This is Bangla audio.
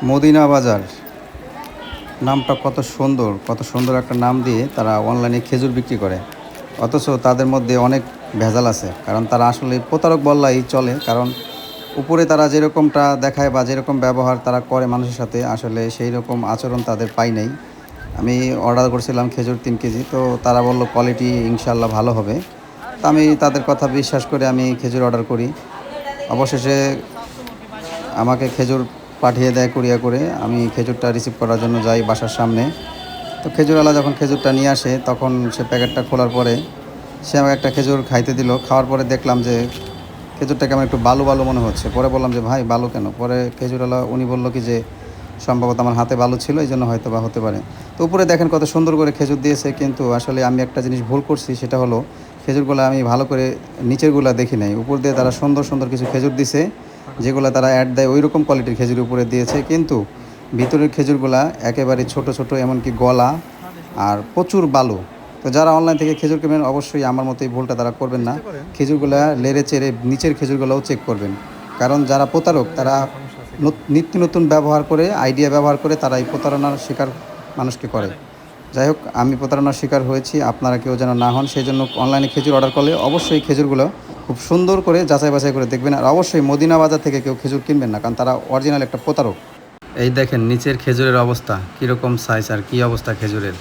মদিনা বাজার নামটা কত সুন্দর একটা নাম দিয়ে তারা অনলাইনে খেজুর বিক্রি করে। অথচ তাদের মধ্যে অনেক ভেজাল আছে, কারণ তারা আসলে প্রতারক বললেই চলে। কারণ উপরে তারা যেরকমটা দেখায় বা যেরকম ব্যবহার তারা করে মানুষের সাথে, আসলে সেই রকম আচরণ তাদের পাই নাই। আমি অর্ডার করছিলাম খেজুর 3 কেজি, তো তারা বলল কোয়ালিটি ইনশাল্লাহ ভালো হবে। তো আমি তাদের কথা বিশ্বাস করে আমি খেজুর অর্ডার করি। অবশেষে আমাকে খেজুর পাঠিয়ে দেয় কুরিয়ার করে। আমি খেজুরটা রিসিভ করার জন্য যাই বাসার সামনে। তো খেজুরওয়ালা যখন খেজুরটা নিয়ে আসে, তখন সে প্যাকেটটা খোলার পরে সে আমাকে একটা খেজুর খাইতে দিল। খাওয়ার পরে দেখলাম যে খেজুরটা কেমন একটু বালু বালু মনে হচ্ছে। পরে বললাম যে ভাই বালু কেন? পরে খেজুরওয়ালা উনি বললো কি যে সম্ভবত আমার হাতে বালু ছিল, এই জন্য হয়তো বা হতে পারে। তো উপরে দেখেন কত সুন্দর করে খেজুর দিয়েছে, কিন্তু আসলে আমি একটা জিনিস ভুল করছি, সেটা হলো খেজুরগুলো আমি ভালো করে নিচেরগুলো দেখি নাই। উপর দিয়ে তারা সুন্দর সুন্দর কিছু খেজুর দিছে, যেগুলো তারা অ্যাড দেয় ওই রকম কোয়ালিটির খেজুর উপরে দিয়েছে, কিন্তু ভিতরের খেজুরগুলা একেবারে ছোট ছোট, এমনকি গলা, আর প্রচুর বালু। তো যারা অনলাইন থেকে খেজুর কিনবেন অবশ্যই আমার মতো এই ভুলটা তারা করবেন না। খেজুরগুলা লেড়ে চেড়ে নিচের খেজুরগুলোও চেক করবেন, কারণ যারা প্রতারক তারা নিত্য নতুন ব্যবহার করে, আইডিয়া ব্যবহার করে তারা এই প্রতারণার শিকার মানুষকে করে। যাই হোক, আমি প্রতারণার শিকার হয়েছি, আপনারা কেউ যেন না হন। সেই জন্য অনলাইনে খেজুর অর্ডার করলে অবশ্যই খেজুরগুলো খুব সুন্দর করে যাচাই বাছাই করে দেখবেন। আর অবশ্যই মদিনা বাজার থেকে কেউ খেজুর কিনবেন না, কারণ তারা অরিজিনাল একটা প্রতারক। এই দেখেন নিচের খেজুরের অবস্থা কীরকম সাইজ আর কী অবস্থা খেজুরের।